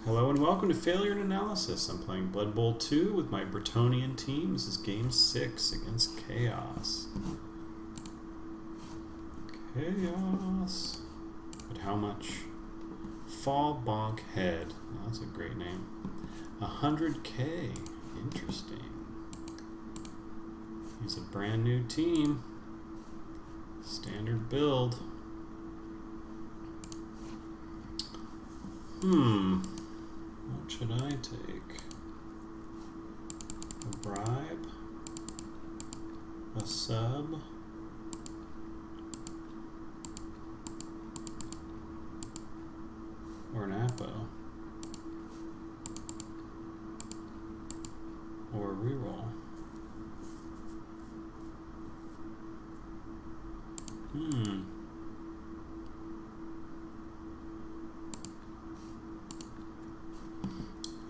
Hello and welcome to Failure and Analysis. I'm playing Blood Bowl 2 with my Bretonnian team. This is Game 6 against Chaos. Chaos. But how much? Fall Bonk Head. Oh, that's a great name. 100k. Interesting. He's a brand new team. Standard build. What should I take? A bribe? A sub? Or an Apo? Or a reroll?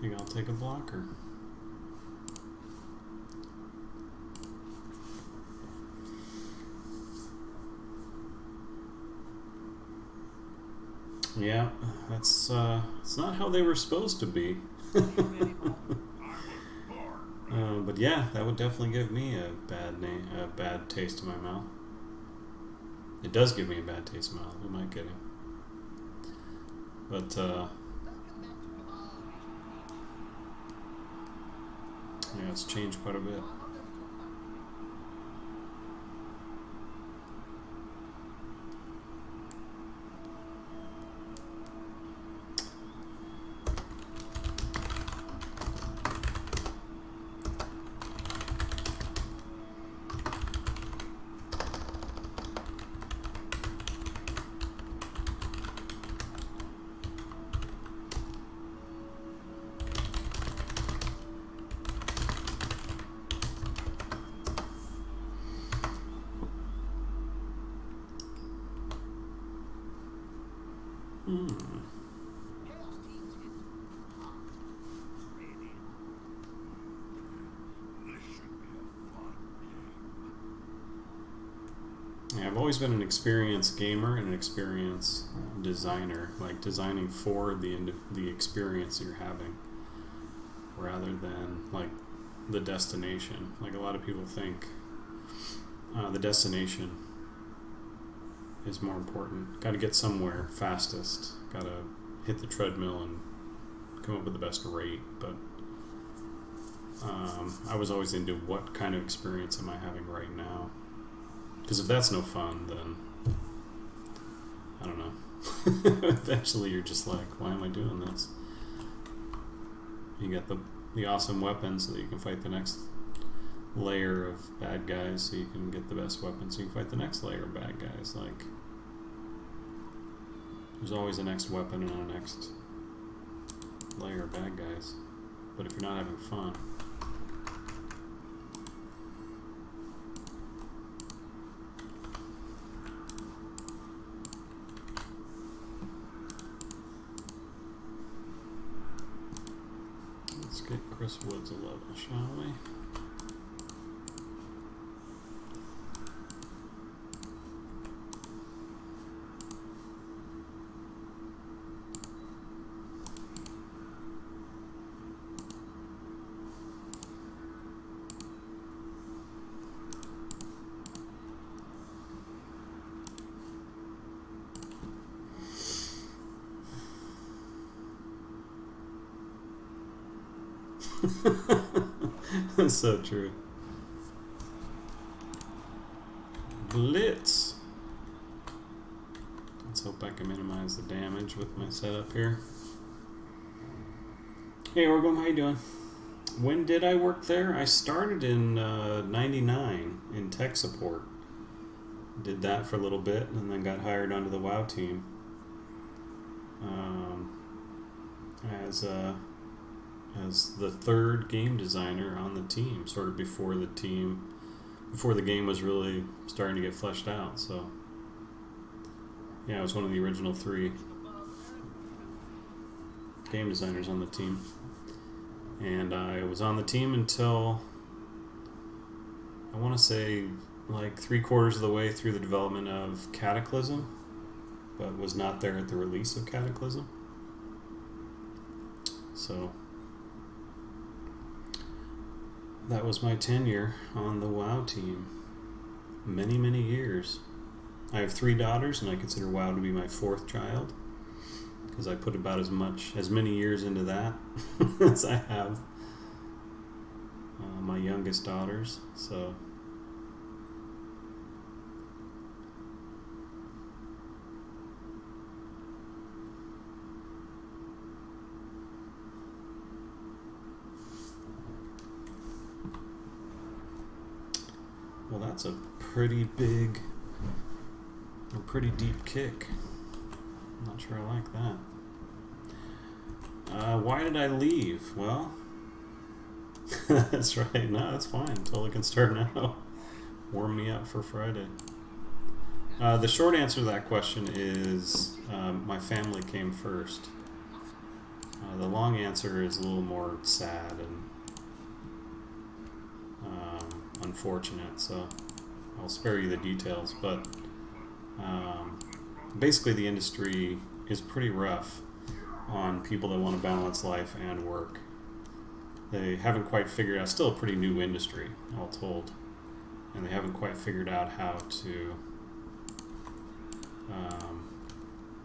I think I'll take a blocker. Yeah, that's it's not how they were supposed to be. But yeah, that would definitely give me a bad taste in my mouth. It does give me a bad taste in my mouth. Who am I kidding? But yeah, it's changed quite a bit. Yeah, I've always been an experienced gamer and an experienced designer, like designing for the experience you're having, rather than like the destination. Like a lot of people think the destination is more important. Got to get somewhere fastest. Got to hit the treadmill and come up with the best rate. But I was always into what kind of experience am I having right now. Because if that's no fun, then I don't know. Eventually you're just like, why am I doing this? You got the awesome weapons so that you can fight the next layer of bad guys, so you can get the best weapons so you can fight the next layer of bad guys. Like, there's always a next weapon and a next layer of bad guys. But if you're not having fun, let's get Chris Woods a level, shall we? That's so true. Blitz. Let's hope I can minimize the damage with my setup here. Hey Orgum, how you doing? When did I work there? I started in 99 in tech support. Did that for a little bit and then got hired onto the WoW team as the third game designer on the team, sort of before the game was really starting to get fleshed out. So yeah, I was one of the original 3 game designers on the team, and I was on the team until I want to say like 3/4 of the way through the development of Cataclysm, but was not there at the release of Cataclysm. So that was my tenure on the WoW team. Many, many years. I have 3 daughters, and I consider WoW to be my 4th child, because I put about as many years into that as I have my youngest daughters. So well, that's a pretty deep kick. I'm not sure I like that. Why did I leave? Well, that's right. No, that's fine. Totally can start now. Warm me up for Friday. The short answer to that question is my family came first. The long answer is a little more sad and unfortunate, so I'll spare you the details, but basically the industry is pretty rough on people that want to balance life and work. They haven't quite figured out, still a pretty new industry, all told, and they haven't quite figured out how to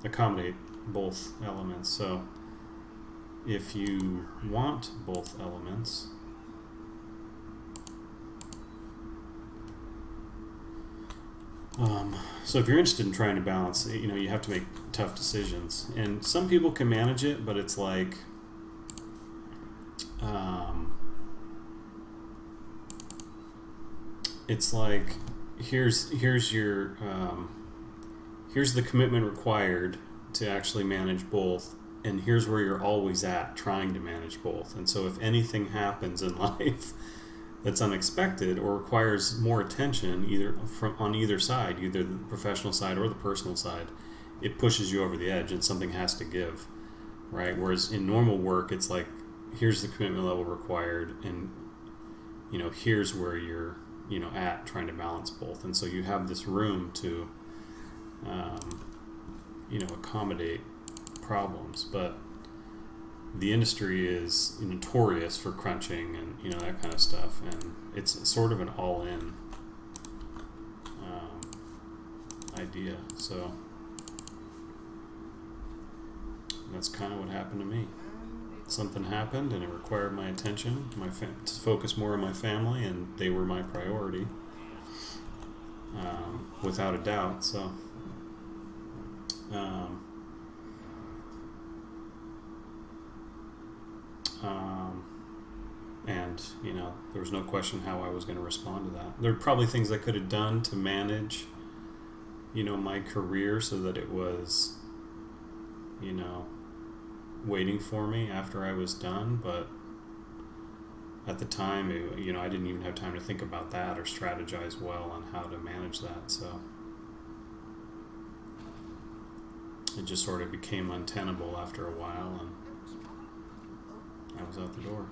accommodate both elements. So if you want both elements, so if you're interested in trying to balance, you have to make tough decisions, and some people can manage it, but it's like here's the commitment required to actually manage both, and here's where you're always at trying to manage both. And so if anything happens in life that's unexpected or requires more attention, on either side, either the professional side or the personal side, it pushes you over the edge, and something has to give, right? Whereas in normal work, it's like, here's the commitment level required, and here's where you're at trying to balance both. And so you have this room to accommodate problems. But the industry is notorious for crunching and that kind of stuff, and it's sort of an all-in idea. So that's kind of what happened to me. Something happened, and it required my attention, to focus more on my family, and they were my priority, without a doubt. So and there was no question how I was going to respond to that. There were probably things I could have done to manage my career so that it was waiting for me after I was done, but at the time I didn't even have time to think about that or strategize well on how to manage that. So it just sort of became untenable after a while, and I was out the door.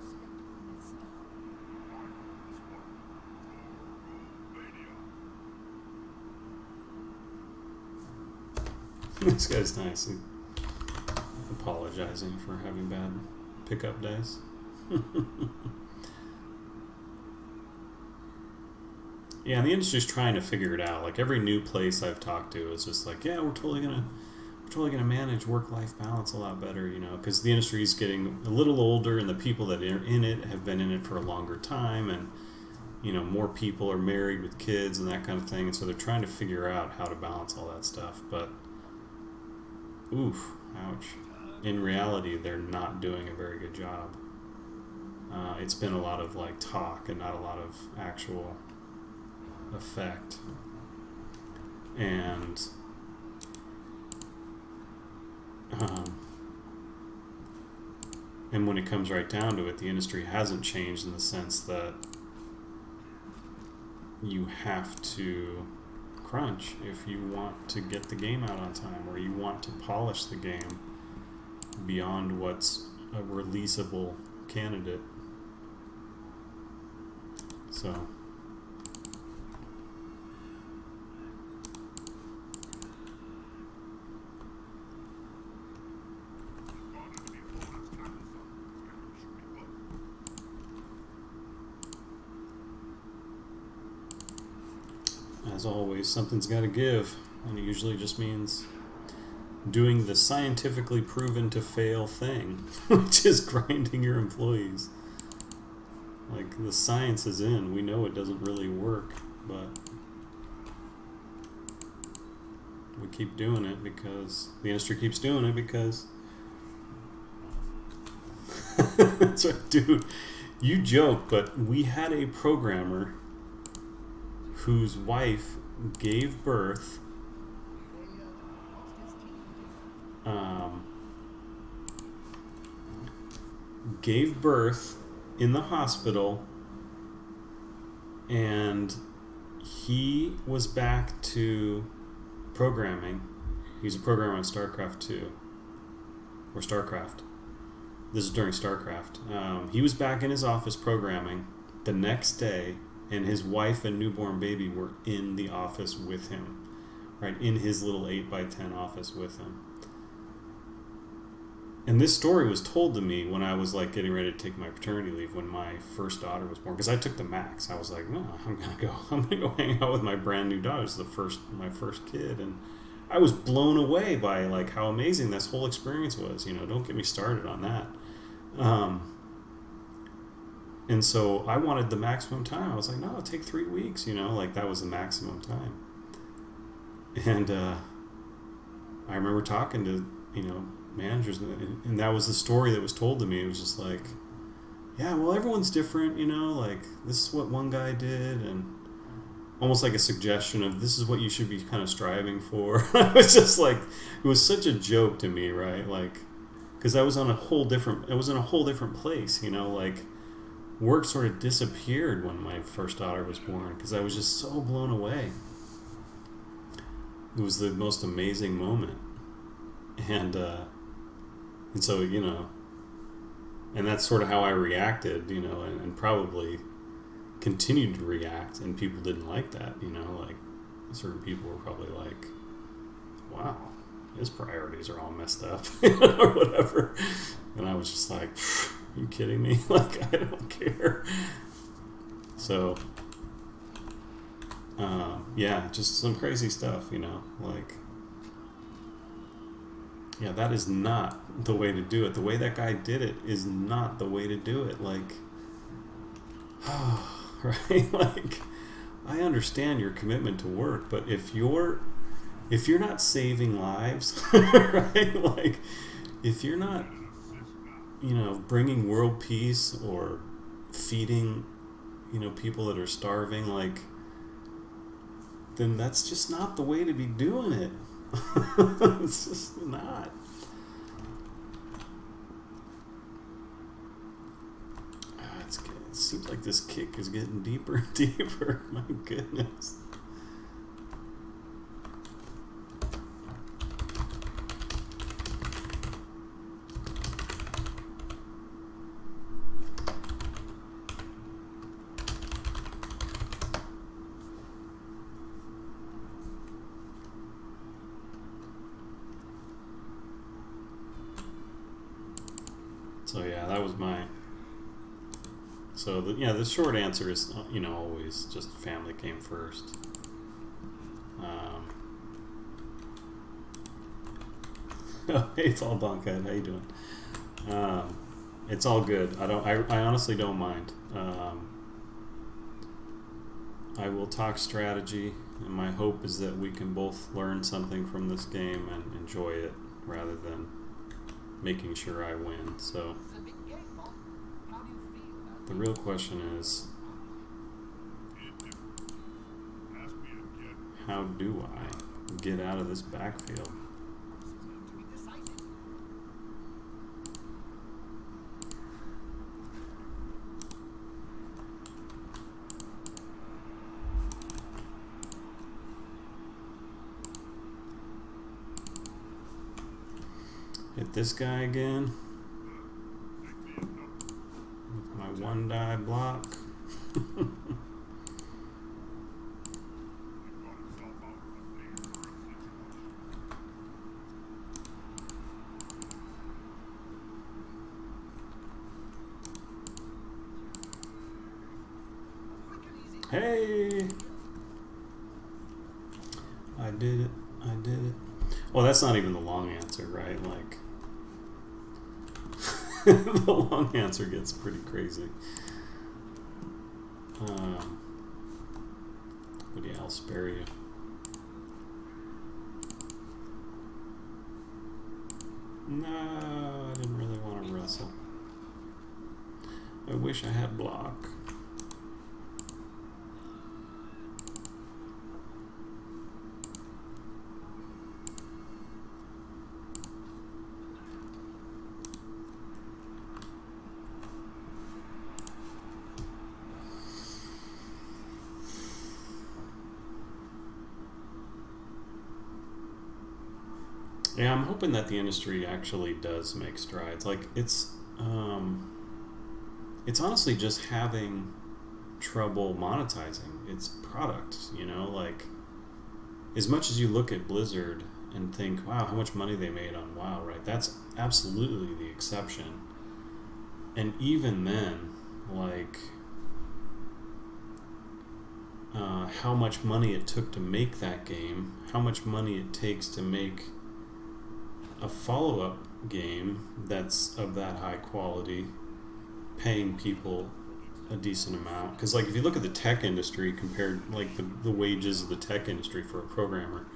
This guy's nice. He's apologizing for having bad pickup days. Yeah, and the industry's trying to figure it out. Like, every new place I've talked to is just like, yeah, we're totally gonna manage work-life balance a lot better, because the industry is getting a little older, and the people that are in it have been in it for a longer time, and more people are married with kids and that kind of thing, and so they're trying to figure out how to balance all that stuff. But oof, ouch. In reality, they're not doing a very good job. It's been a lot of talk and not a lot of actual effect. And when it comes right down to it, the industry hasn't changed in the sense that you have to crunch if you want to get the game out on time, or you want to polish the game beyond what's a releasable candidate. So as always, something's got to give, and it usually just means doing the scientifically proven to fail thing, which is grinding your employees. Like, the science is in. We know it doesn't really work, but we keep doing it because the industry keeps doing it because that's right, dude. You joke, but we had a programmer whose wife gave birth in the hospital, and he was back to programming. He's a programmer on StarCraft 2 or StarCraft. This is during StarCraft. He was back in his office programming the next day, and his wife and newborn baby were in the office with him, right, in his little 8x10 office with him. And this story was told to me when I was like getting ready to take my paternity leave when my first daughter was born, because I took the max. I was like, no, I'm gonna go hang out with my brand new daughter. It's my first kid, and I was blown away by like how amazing this whole experience was. You know, don't get me started on that. And so I wanted the maximum time. I was like, no, it'll take 3 weeks. You know, like that was the maximum time. And I remember talking to managers, and that was the story that was told to me. It was just like, yeah, well, everyone's different, like this is what one guy did, and almost like a suggestion of this is what you should be kind of striving for. It was just like, it was such a joke to me, right? Like, because I was in a whole different place, like work sort of disappeared when my first daughter was born because I was just so blown away. It was the most amazing moment. And so, and that's sort of how I reacted, and probably continued to react, and people didn't like that, like certain people were probably like, wow, his priorities are all messed up, or whatever. And I was just like, are you kidding me? Like, I don't care. So, yeah, just some crazy stuff, like, yeah, that is not the way to do it. The way that guy did it is not the way to do it. Like, right? Like, I understand your commitment to work, but if you're not saving lives, right? Like, if you're not, bringing world peace or feeding, people that are starving, like, then that's just not the way to be doing it. It's just not. It seems like this kick is getting deeper and deeper. My goodness. So yeah, that was my. So the short answer is always just family came first. Oh, hey, it's all Bonkhead. How you doing? It's all good. I honestly don't mind. I will talk strategy, and my hope is that we can both learn something from this game and enjoy it rather than making sure I win. So the real question is, how do I get out of this backfield? Hit this guy again with my one die block. Hey! did it. I did it. Well, that's not even the long answer, right? Like, the long answer gets pretty crazy. But yeah, I'll spare you. No, I didn't really want to wrestle. I wish I had block. Yeah, I'm hoping that the industry actually does make strides. Like, it's honestly just having trouble monetizing its product, you know? Like, as much as you look at Blizzard and think, wow, how much money they made on WoW, right? That's absolutely the exception. And even then, like, how much money it took to make that game, how much money it takes to make a follow-up game that's of that high quality, paying people a decent amount. Because, like, if you look at the tech industry compared, like, the wages of the tech industry for a programmer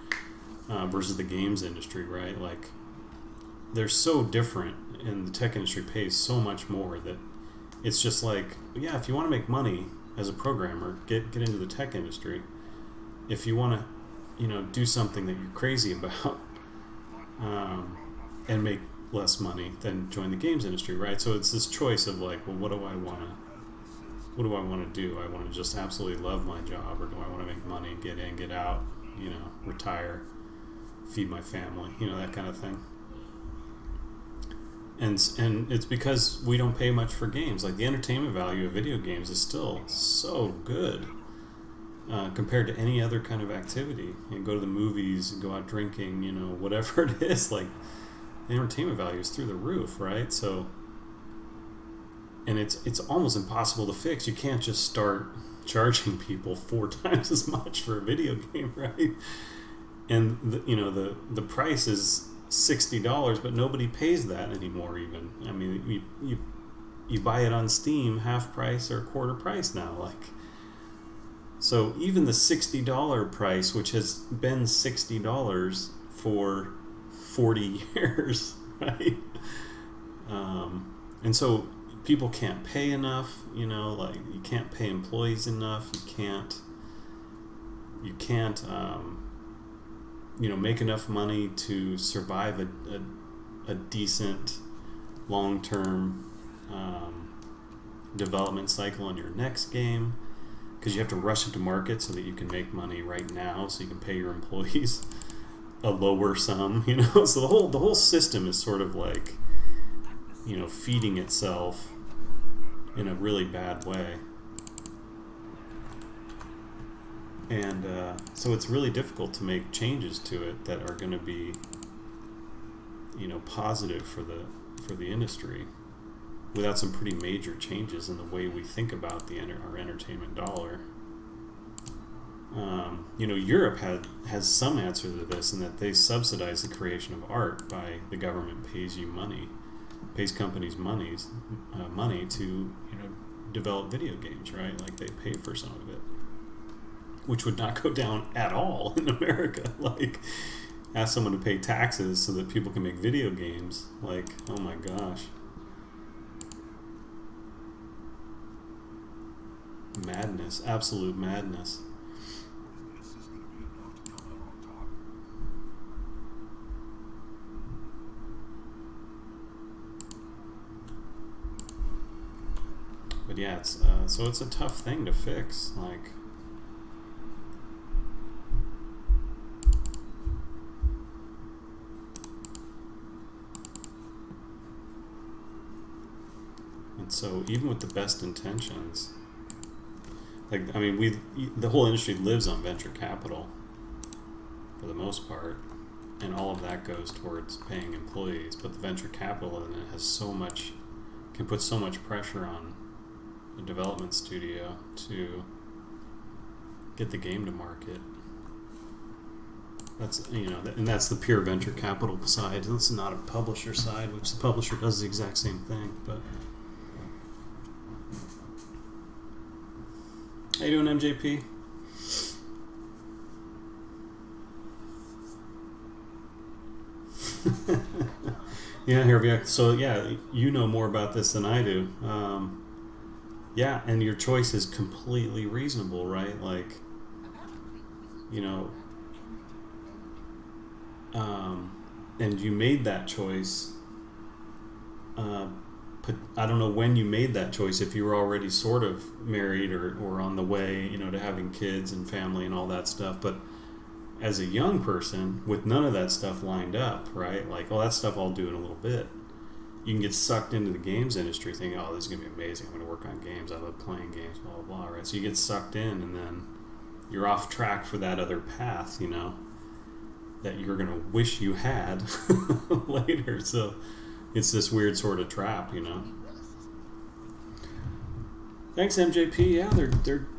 versus the games industry, right? Like, they're so different, and the tech industry pays so much more that it's just like, yeah, if you want to make money as a programmer, get into the tech industry. If you want to, you know, do something that you're crazy about, and make less money, then join the games industry, right? So it's this choice of like, well, what do I want to do? I want to just absolutely love my job, or do I want to make money, get in, get out, you know, retire, feed my family, you know, that kind of thing. And it's because we don't pay much for games. Like, the entertainment value of video games is still so good compared to any other kind of activity. You go to the movies, go out drinking, you know, whatever it is. Like, the entertainment value is through the roof, right? So, and it's almost impossible to fix. You can't just start charging people 4 times as much for a video game, right? And you know, the price is $60, but nobody pays that anymore. Even, I mean, you buy it on Steam half price or quarter price now. Like, so even the $60 price, which has been $60 for 40 years, right? And so people can't pay enough, you know, like, you can't pay employees enough, you can't you know, make enough money to survive a decent long-term development cycle on your next game, because you have to rush into market so that you can make money right now, so you can pay your employees a lower sum, you know. So the whole system is sort of like, you know, feeding itself in a really bad way. And so it's really difficult to make changes to it that are going to be, you know, positive for the industry, without some pretty major changes in the way we think about our entertainment dollar. You know, Europe has some answer to this, in that they subsidize the creation of art by, the government pays companies money to, you know, develop video games, right? Like, they pay for some of it, which would not go down at all in America. Like, ask someone to pay taxes so that people can make video games. Like, oh my gosh. Madness, absolute madness. But yeah, it's so it's a tough thing to fix. Like, and so even with the best intentions, like, I mean, the whole industry lives on venture capital for the most part, and all of that goes towards paying employees. But the venture capital in it can put so much pressure on a development studio to get the game to market. That's, you know, and that's the pure venture capital side. It's not a publisher side, which the publisher does the exact same thing. But how you doing, MJP? Yeah, here we are. So yeah, you know more about this than I do. Yeah, and your choice is completely reasonable, right? Like, you know, and you made that choice. I don't know when you made that choice, if you were already sort of married or on the way, you know, to having kids and family and all that stuff. But as a young person with none of that stuff lined up, right? Like, oh, that stuff I'll do in a little bit. You can get sucked into the games industry thinking, oh, this is going to be amazing. I'm going to work on games. I love playing games, blah, blah, blah, right? So you get sucked in, and then you're off track for that other path, you know, that you're going to wish you had later. So it's this weird sort of trap, you know. Thanks, MJP. Yeah,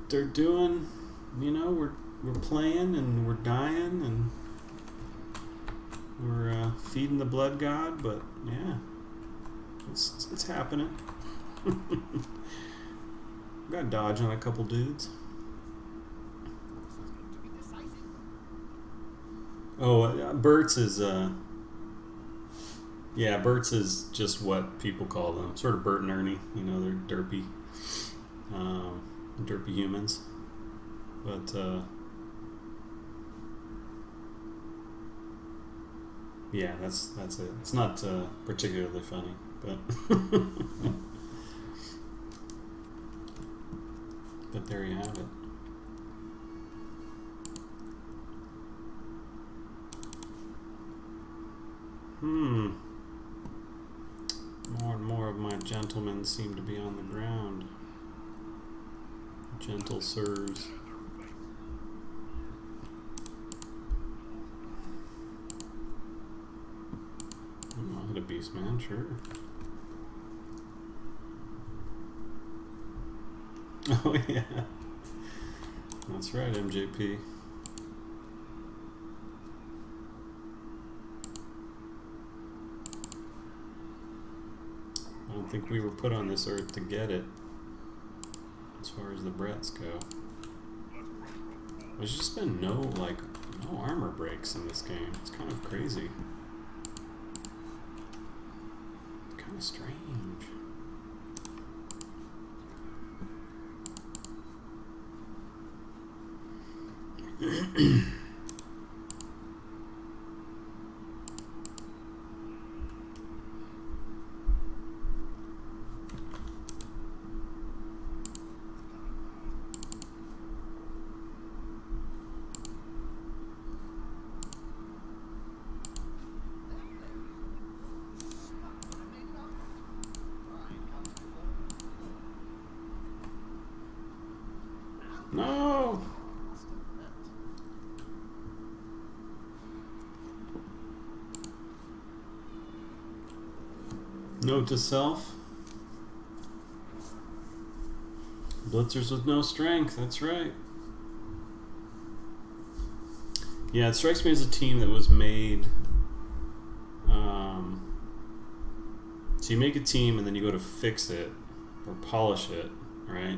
they're doing, you know, we're playing and we're dying and we're feeding the blood god, but yeah, it's happening. Got dodge on a couple dudes. Oh, Berts is yeah, Berts is just what people call them, sort of Bert and Ernie. You know, they're derpy humans, but yeah, that's it. It's not particularly funny, but but there you have it. More and more of my gentlemen seem to be on the ground. Gentle sirs. I'll hit a beast man, sure. Oh yeah. That's right, MJP. I don't think we were put on this earth to get it, as far as the Bretts go. There's just been no armor breaks in this game. It's kind of crazy. Kind of strange. No! Note to self. Blitzers with no strength, that's right. Yeah, it strikes me as a team that was made... so you make a team and then you go to fix it, or polish it, right?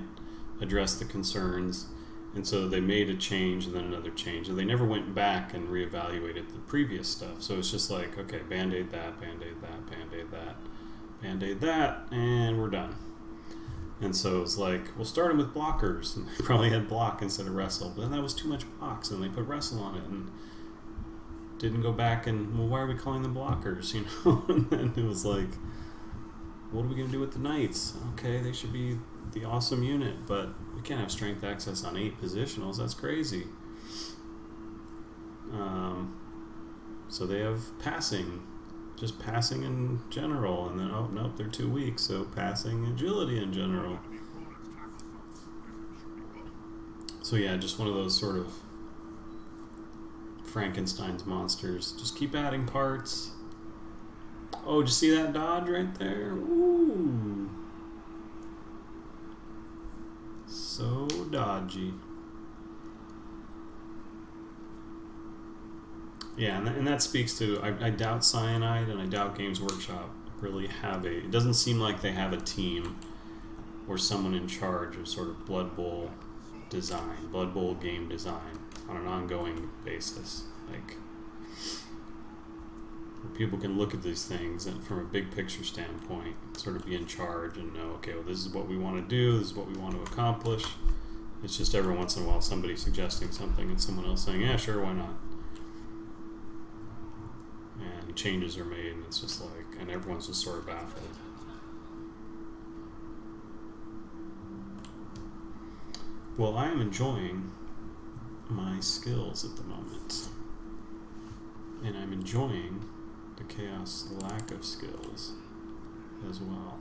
Address the concerns. And so they made a change and then another change. And they never went back and reevaluated the previous stuff. So it's just like, okay, Band-Aid that, Band-Aid that, Band-Aid that, Band-Aid that, and we're done. And so it's like, we'll start them with blockers. And they probably had block instead of wrestle. But then that was too much blocks, and they put wrestle on it. And didn't go back and, well, why are we calling them blockers? You know? And then it was like, what are we going to do with the knights? Okay, they should be the awesome unit, but we can't have strength access on 8 positionals. That's crazy. So they have passing, just passing in general, and then, oh, nope, they're too weak, so passing agility in general. So yeah, just one of those sort of Frankenstein's monsters. Just keep adding parts. Oh, did you see that dodge right there? Ooh. So dodgy. Yeah, and that speaks to I doubt Cyanide and I doubt Games Workshop really have a. It doesn't seem like they have a team or someone in charge of sort of Blood Bowl design, Blood Bowl game design on an ongoing basis. Like, where people can look at these things and from a big picture standpoint, sort of be in charge and know, okay, well, this is what we want to do, this is what we want to accomplish. It's just every once in a while somebody suggesting something and someone else saying, yeah, sure, why not? And changes are made, and it's just like, and everyone's just sort of baffled. Well, I am enjoying my skills at the moment. And I'm enjoying the Chaos lack of skills as well.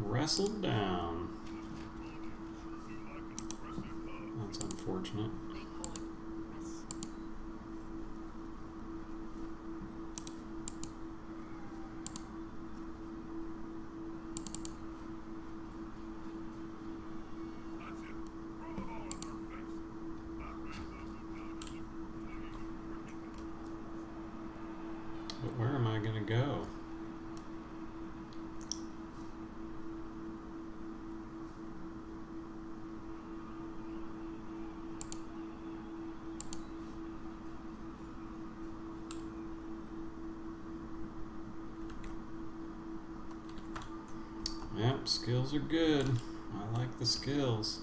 Wrestled down. That's unfortunate. But where am I going to go? Yep, skills are good. I like the skills.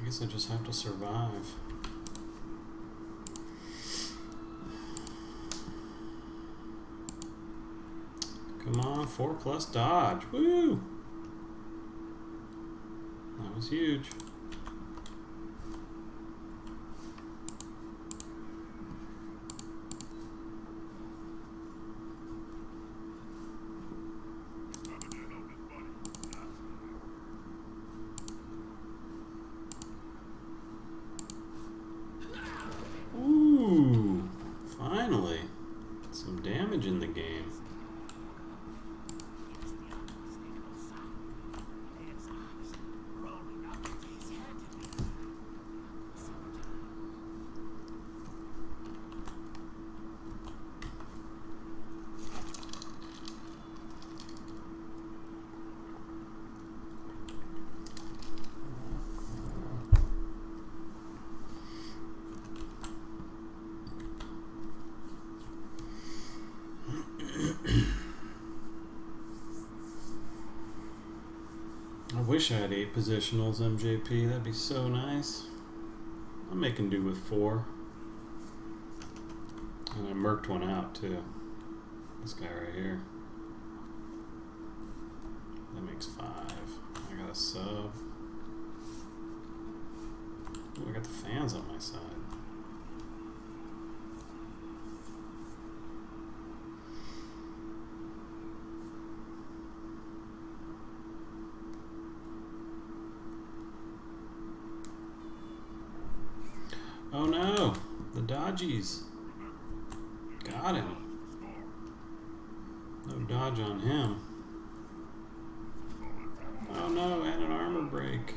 I guess I just have to survive. Come on, 4+ dodge. Woo! That was huge. Ooh, finally. Some damage in the game. I wish I had 8 positionals MJP. That'd be so nice. I'm making do with 4. And I merked one out too. This guy right here. That makes 5. I got a sub. Ooh, I got the fans on my side. Oh no, the dodgies. Got him. No dodge on him. Oh no, and an armor break.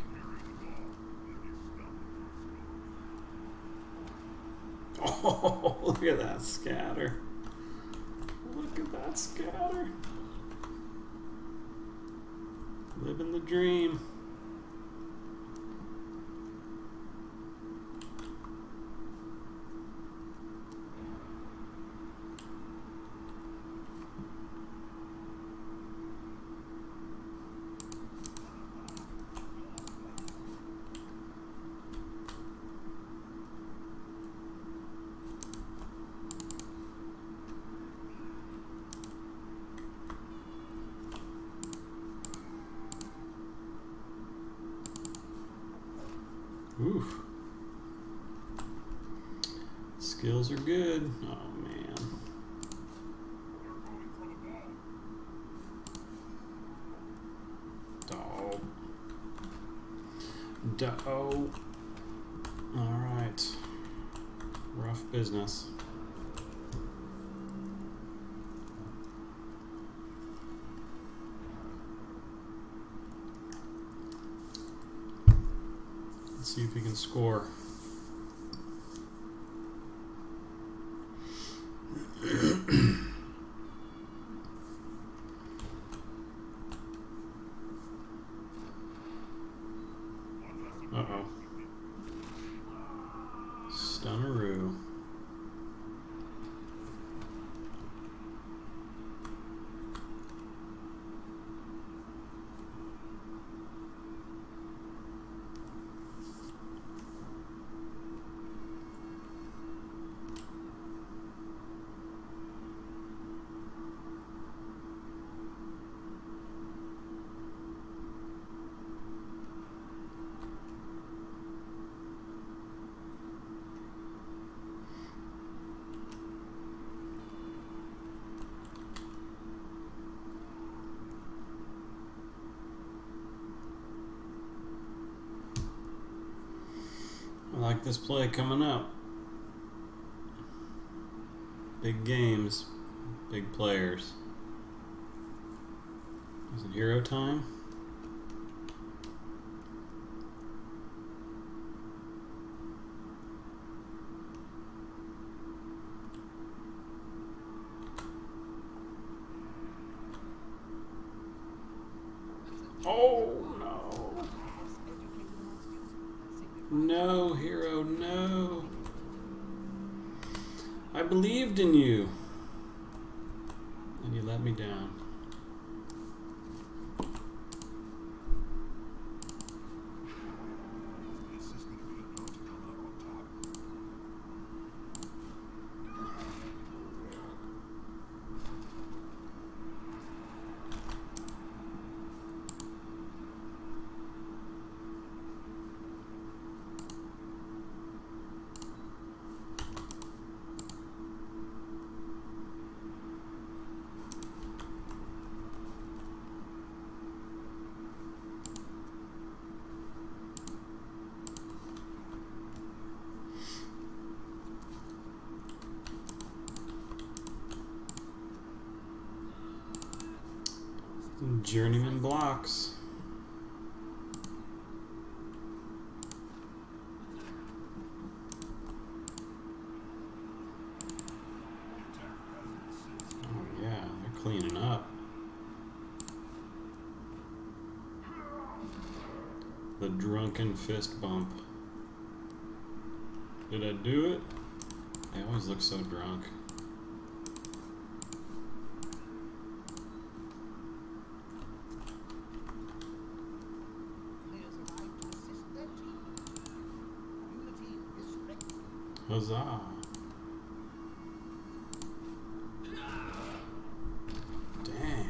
Oh, look at that scatter. Look at that scatter. Living the dream. Oof. skills are good. Oh man. Dog. Dog. Alright. Rough business. Let's see if we can score. Uh-oh. Stunneroo. I like this play coming up. Big games, big players. Is it hero time? Oh no! No, hero, no! I believed in you, and you let me down. Journeyman blocks. Oh yeah, they're cleaning up. The drunken fist bump. Did I do it? They always look so drunk. Huzzah! Dang.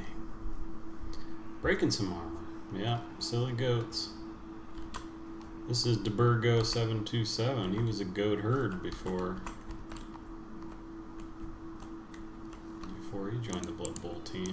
Breaking some armor. Yeah, silly goats. This is DeBurgo 727. He was a goat herd before he joined the Blood Bowl team.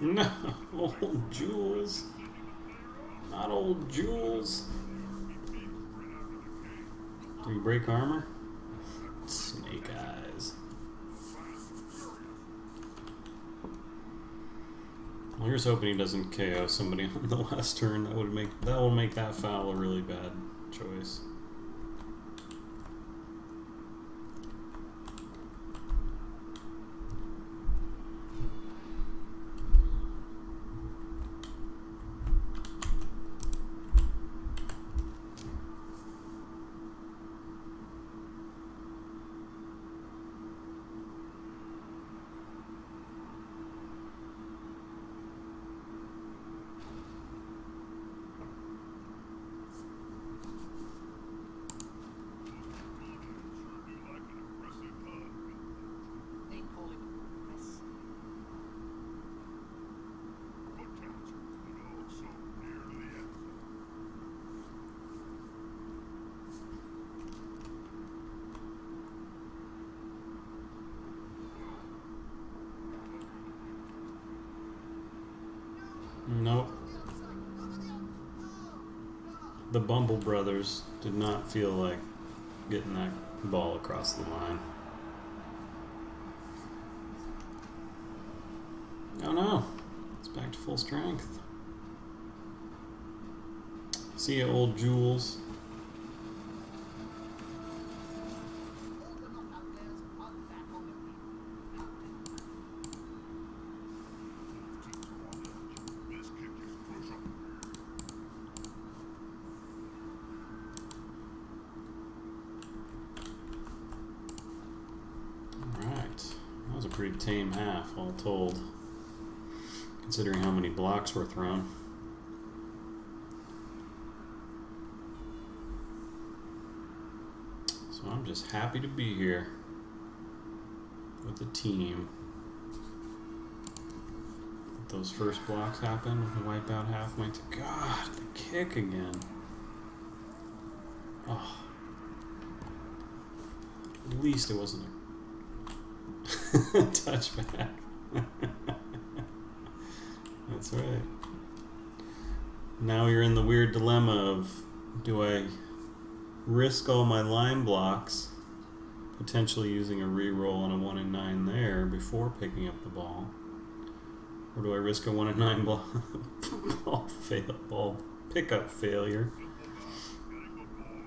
No, old Jules. Not old Jules. Do you break armor? Snake eyes. Well, here's hoping he doesn't KO somebody on the last turn. That will make that foul a really bad choice. the Bumble brothers did not feel like getting that ball across the line. Oh no, it's back to full strength. See ya, old Jules. Pretty tame half, all told, considering how many blocks were thrown. So I'm just happy to be here with the team. Those first blocks happen with the wipeout half. My God, the kick again. Oh, at least it wasn't a touchback. That's right. Now you're in the weird dilemma of, do I risk all my line blocks, potentially using a reroll on a 1 and 9 there before picking up the ball, or do I risk a 1 and 9 ball pickup failure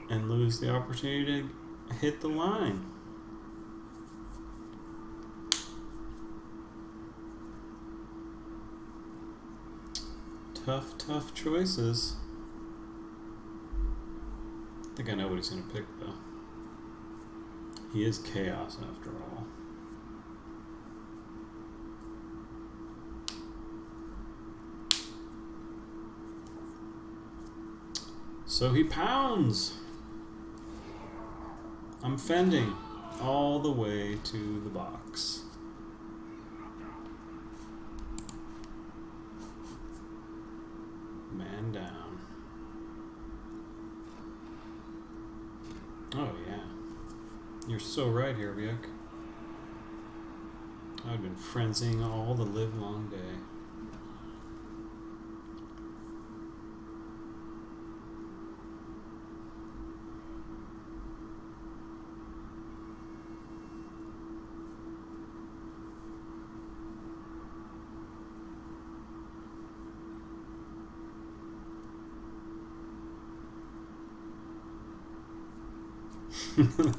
and lose the opportunity to hit the line? Tough choices. I think I know what he's going to pick, though. He is chaos, after all. So he pounds. I'm fending all the way to the box. Man down. Oh yeah. You're so right here, Ryuk. I've been frenzying all the live long day.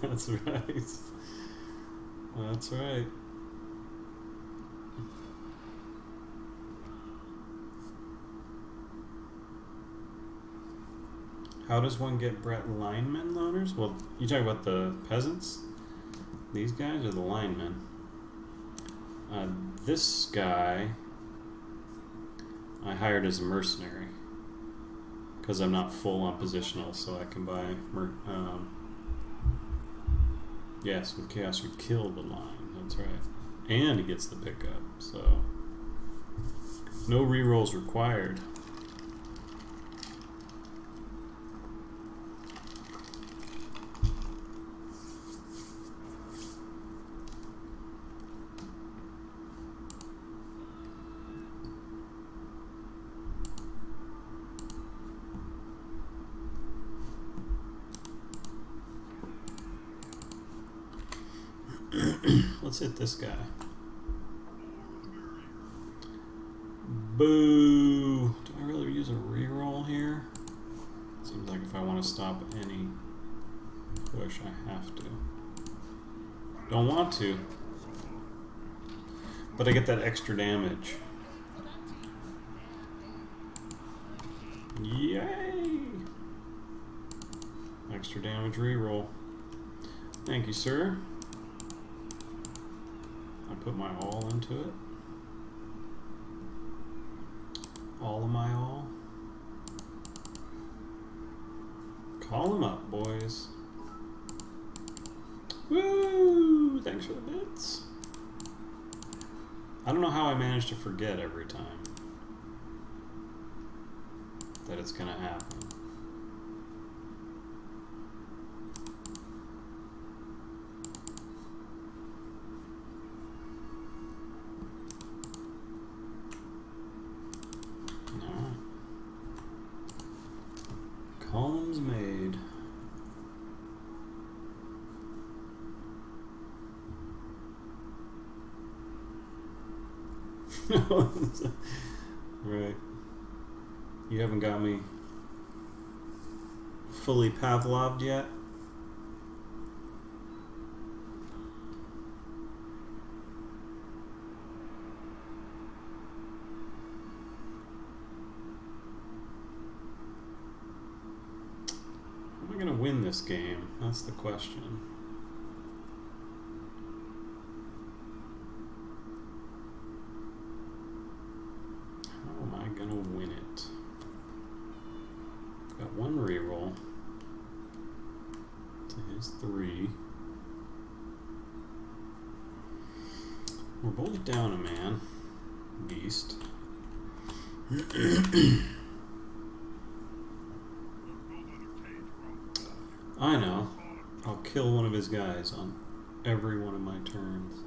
That's right. That's right. How does one get Brett linemen loaners? Well, you talk about the peasants? These guys are the linemen. This guy I hired as a mercenary because I'm not full on positional, so I can buy yes, with Chaos you kill the line, that's right. And he gets the pickup, so no rerolls required. Let's hit this guy. Boo! Do I really use a reroll here? Seems like if I want to stop any push, I have to. Don't want to. But I get that extra damage. Yay! Extra damage reroll. Thank you, sir. I put my all into it. All of my all. Call him up, boys. Woo! Thanks for the bits. I don't know how I manage to forget every time that it's gonna happen. Call Right. You haven't got me fully Pavloved yet? Am I going to win this game? That's the question. How am I going to win it? Got one reroll to his 3. We're both down a man. Beast. I know. I'll kill one of his guys on every one of my turns.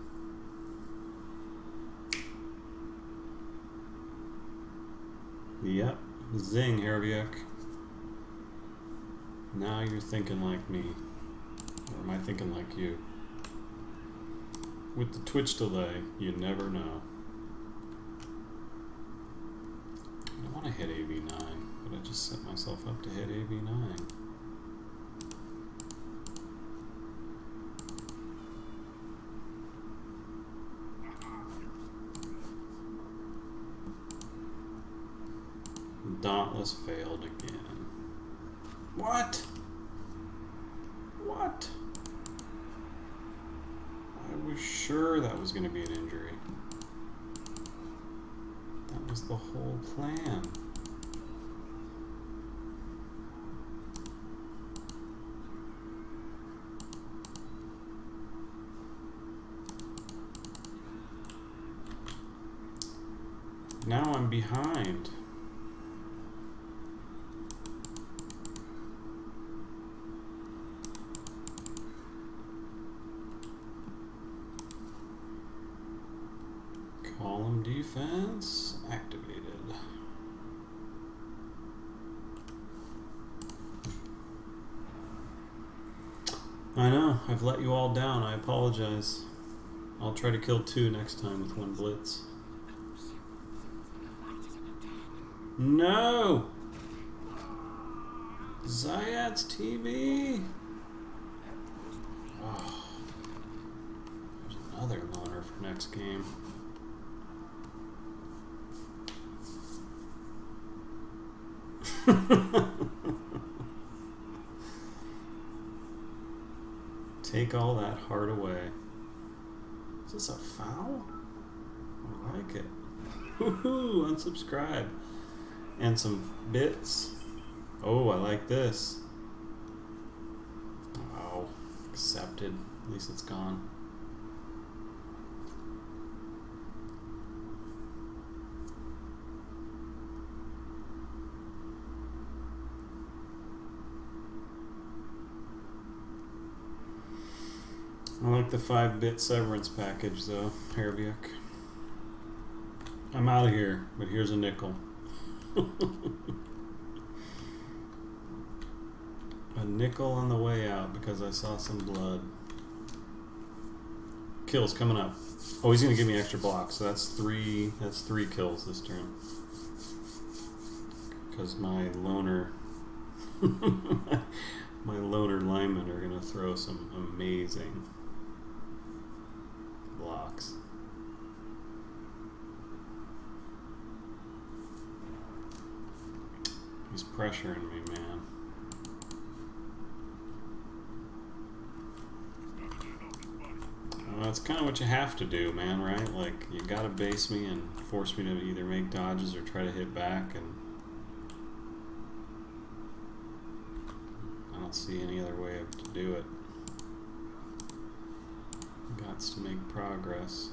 Yep. Zing, Herbiuk. Now you're thinking like me. Or am I thinking like you? With the Twitch delay, you never know. I want to hit AV9, but I just set myself up to hit AV9. Dauntless failed again. What? What? I was sure that was going to be an injury. That was the whole plan. Now I'm behind. Column defense activated. I know, I've let you all down. I apologize. I'll try to kill 2 next time with 1 blitz. No! Zayat's TV! Oh. There's another loner for next game. Take all that heart away. Is this a foul? I like it. Woohoo! Unsubscribe. And some bits. Oh, I like this. Oh, accepted. At least it's gone. I like the 5-bit severance package though, Herbiuk. I'm out of here, but here's a nickel. A nickel on the way out because I saw some blood. Kills coming up. Oh, he's gonna give me extra blocks, so that's 3 kills this turn. Because my loner my loner linemen are gonna throw some amazing blocks. He's pressuring me, man. Well, that's kind of what you have to do, man, right? Like, you gotta base me and force me to either make dodges or try to hit back, and I don't see any other way to do it. Gots to make progress.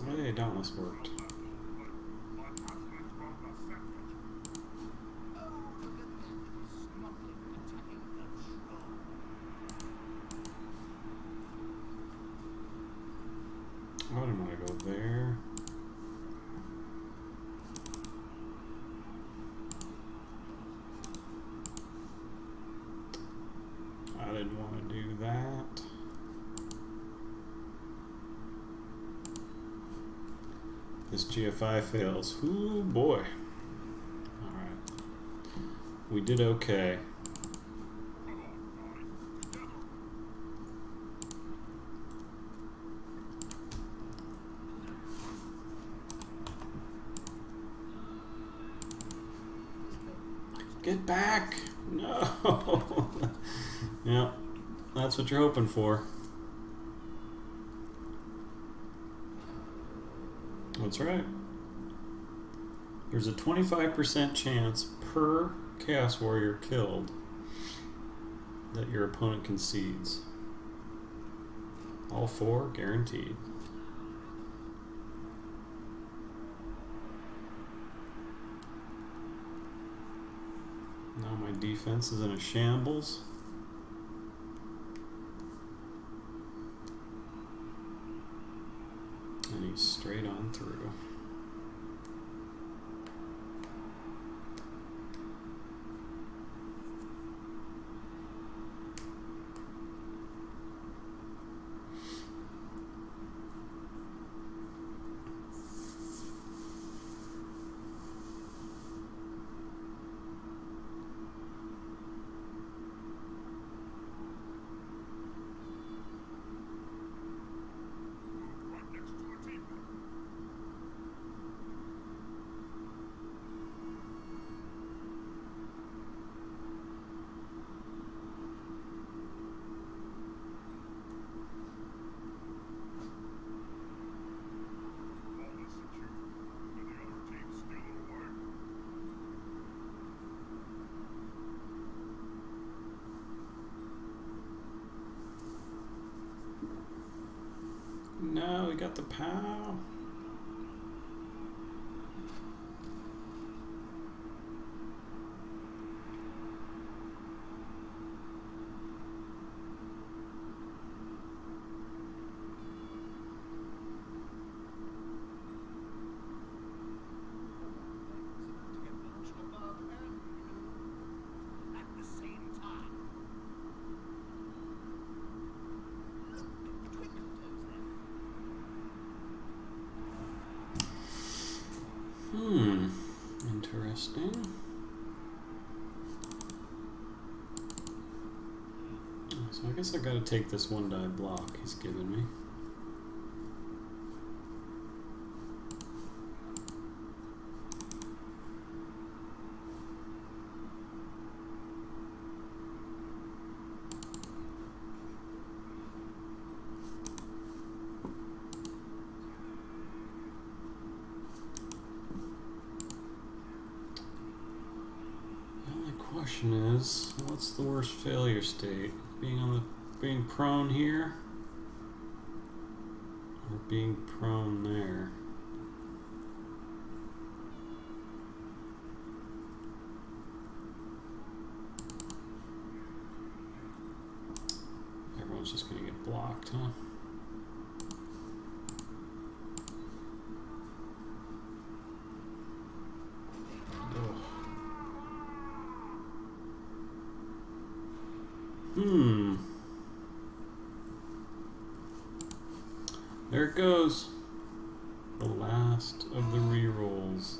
Hey, Dauntless worked. GFI fails. Ooh boy. Alright. We did okay. Get back! No! Yeah, that's what you're hoping for. That's right. There's a 25% chance per Chaos Warrior killed that your opponent concedes. All 4 guaranteed. Now my defense is in a shambles. And he's straight on through. No, we got the POW. Interesting. So I guess I gotta take this 1-die block he's given me. Question is, what's the worst failure state? Being prone here, or being prone there? Everyone's just gonna get blocked, huh? There it goes. The last of the rerolls.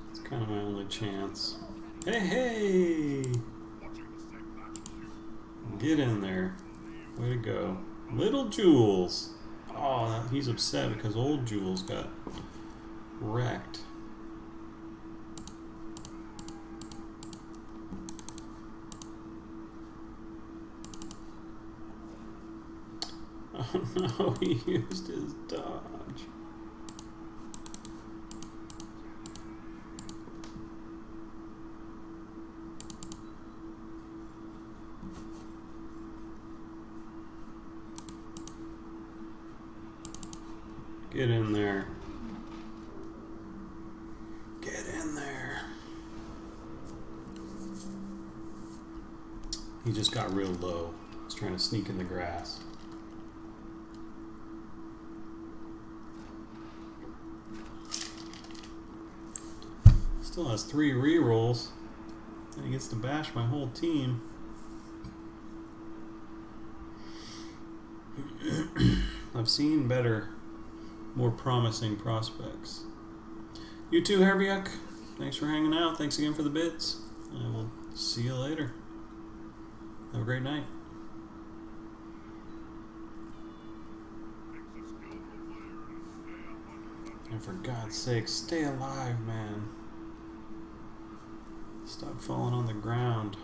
It's kind of my only chance. Hey, hey! Get in there. Way to go. Little Jules. Oh, he's upset because old Jules got wrecked. Oh no, he used his dodge. Get in there. Get in there. He just got real low. He's trying to sneak in the grass. Still has 3 rerolls. And he gets to bash my whole team. I've seen better, more promising prospects. You too, Herbiak. Thanks for hanging out. Thanks again for the bits. I will see you later. Have a great night. And for God's sake, stay alive, man. Stop falling on the ground.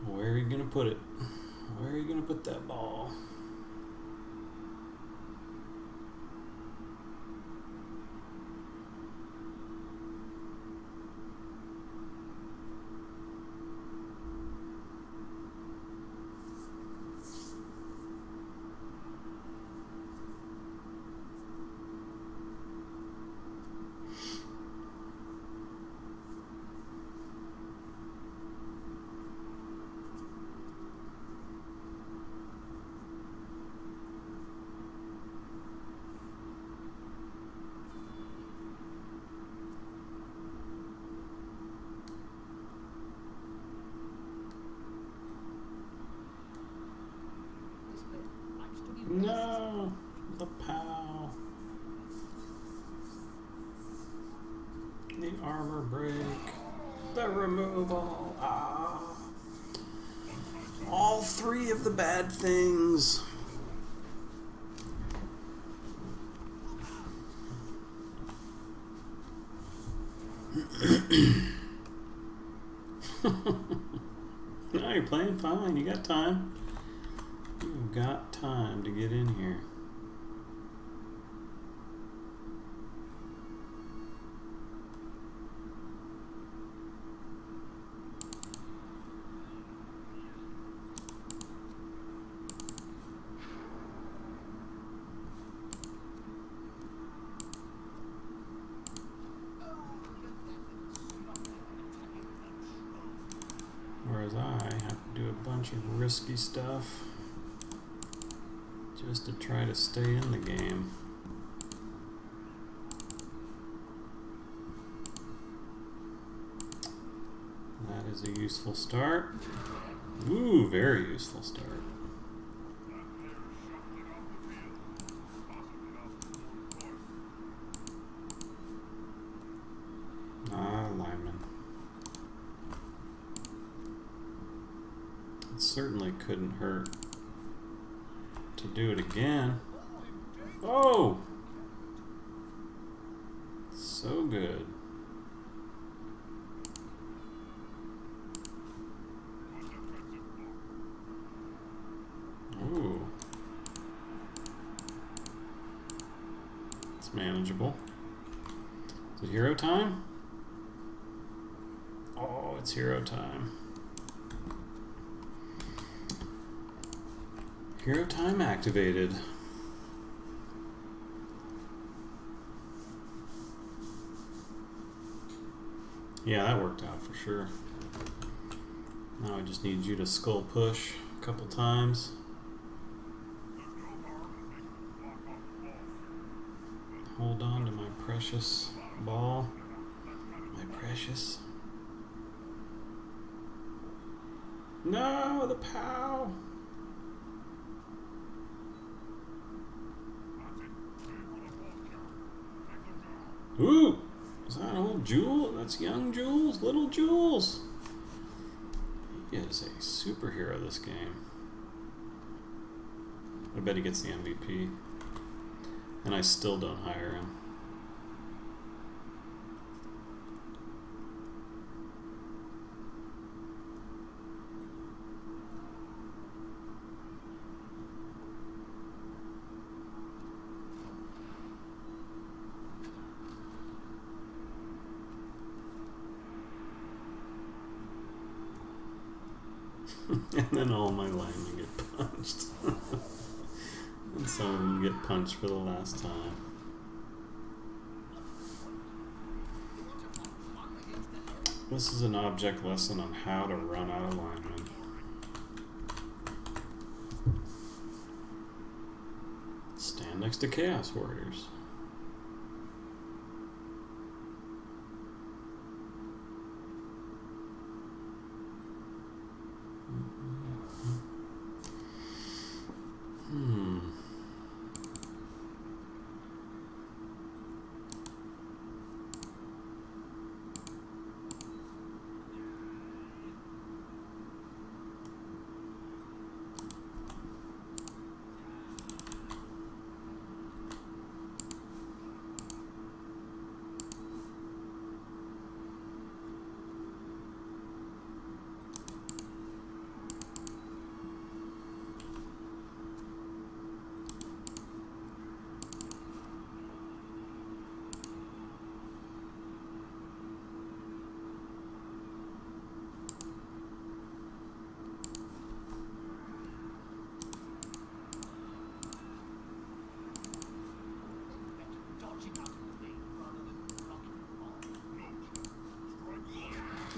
Where are you gonna put it? Where are you gonna put that ball? No, the POW. The armor break. The removal. Ah. All three of the bad things. No, you're playing fine. You got time. You've got time to get in here. Whereas I have to do a bunch of risky stuff just to try to stay in the game. That is a useful start. Ooh, very useful start. Ah, lineman. It certainly couldn't hurt to do it again. Oh! So good. Ooh. It's manageable. Is it hero time? Oh, it's hero time. Hero time activated. Yeah, that worked out for sure. Now I just need you to skull push a couple times. Hold on to my precious ball. My precious. No, the POW. Ooh, is that old Jewel? That's young Jules, little Jules. He is a superhero this game. I bet he gets the MVP. And I still don't hire him. And then all my linemen get punched. And some of them get punched for the last time. This is an object lesson on how to run out of linemen. Stand next to Chaos Warriors.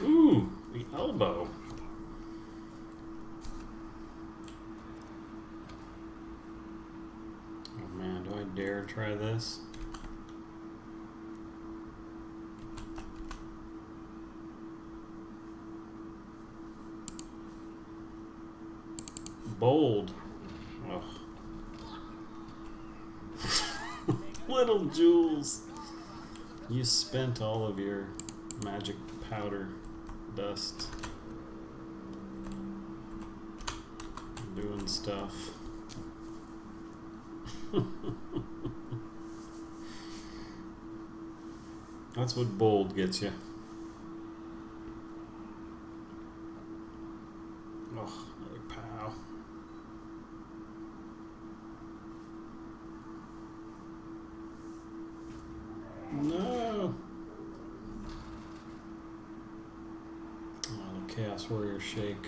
Ooh, the elbow. Oh man, do I dare try this? Bold. Ugh. Little Jules. You spent all of your magic powder dust doing stuff. That's what bold gets you. Oh, another pow. No. Oh, the Chaos Warrior shake.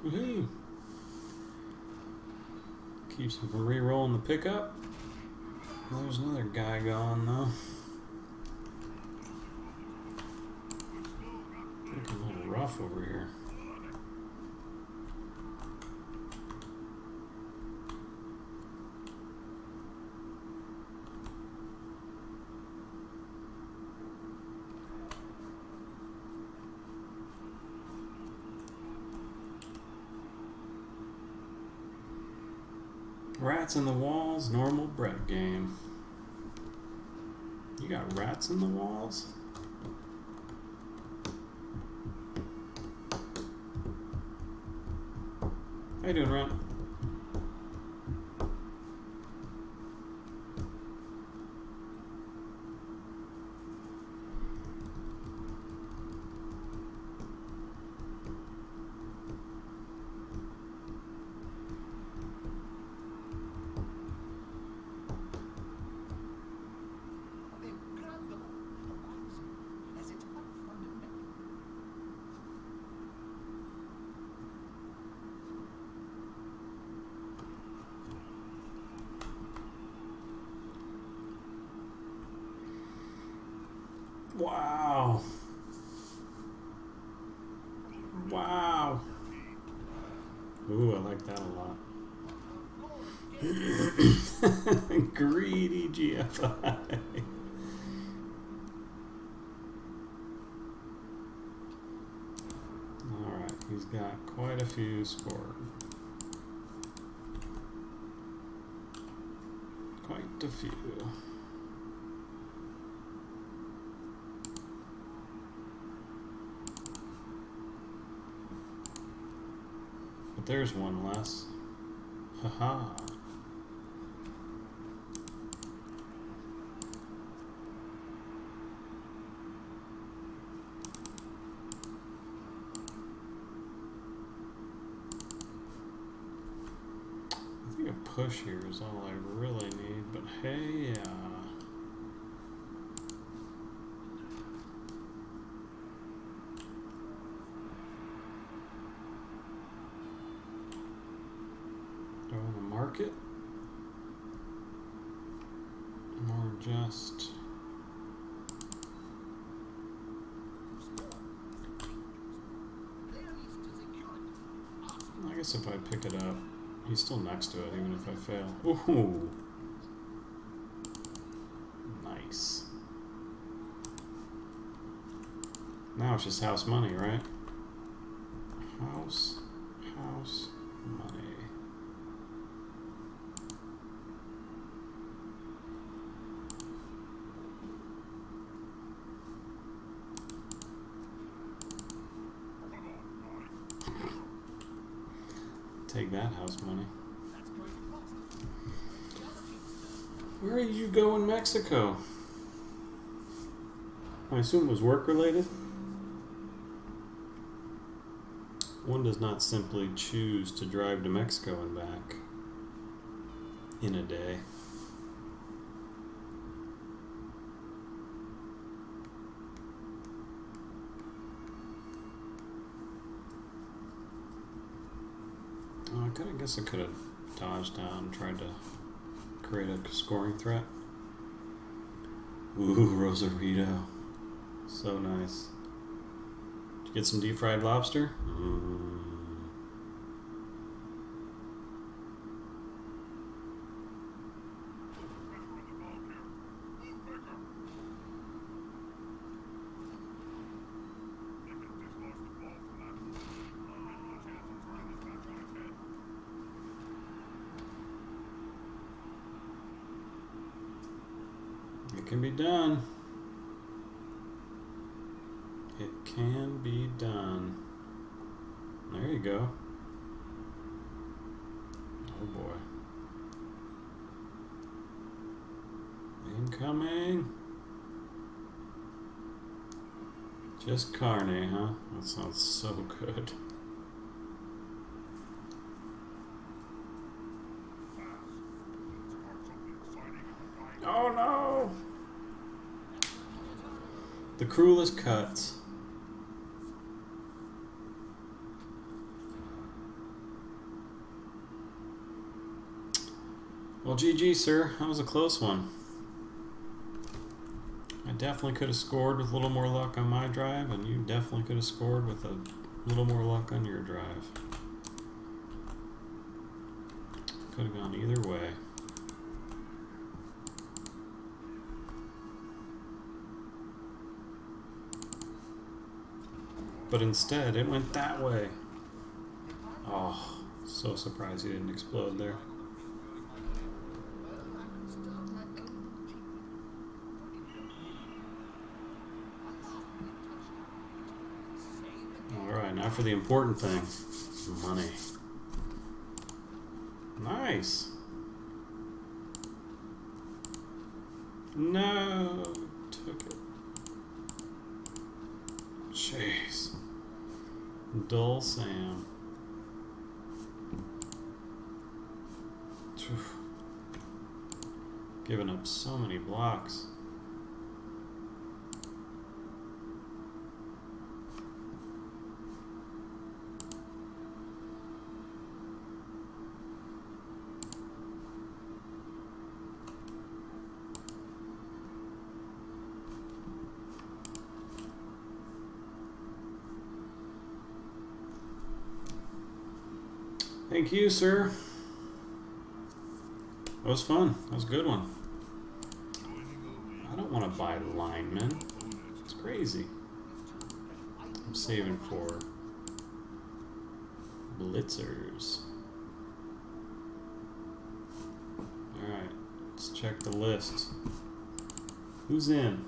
Woohoo! Keeps him from re-rolling the pickup. There's another guy gone though. Looking a little rough over here. Rats in the walls, normal Brett game. You got rats in the walls? How you doing, Rat? Wow. Wow. Ooh, I like that a lot. Greedy GFI. Alright, he's got quite a few scored. Quite a few. But there's one less. Haha. push here is all I really need, but hey, go on the market, or just, I guess if I pick it up, he's still next to it, even if I fail. Ooh, nice. Now it's just house money, right? House money. Take that house money. Where did you go in Mexico? I assume it was work related? One does not simply choose to drive to Mexico and back in a day. Oh, I guess I could have dodged out and tried to create a scoring threat. Ooh, Rosarito. So nice. Did you get some deep fried lobster? It can be done. It can be done. There you go. Oh boy. Incoming. Just carne, huh? That sounds so good. Oh no! The cruelest cuts. Well, GG, sir. That was a close one. I definitely could have scored with a little more luck on my drive, and you definitely could have scored with a little more luck on your drive. Could have gone either way. But instead, it went that way. Oh, so surprised he didn't explode there. Alright, now for the important thing. Money. Nice. No, took it. Jeez. Dull Sam. Giving up so many blocks. Thank you, sir. That was fun. That was a good one. I don't want to buy linemen. It's crazy. I'm saving for blitzers. Alright, let's check the list. Who's in?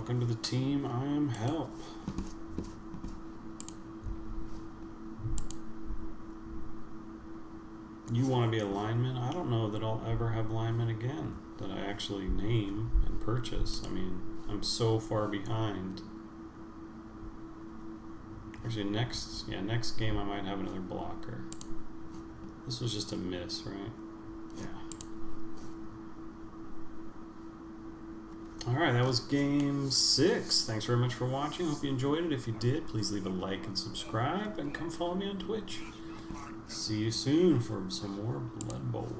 Welcome to the team. I am Help. You want to be a lineman? I don't know that I'll ever have linemen again that I actually name and purchase. I mean, I'm so far behind. Actually, next game I might have another blocker. This was just a miss, right? Yeah. Alright, that was game 6. Thanks very much for watching. Hope you enjoyed it. If you did, please leave a like and subscribe, and come follow me on Twitch. See you soon for some more Blood Bowl.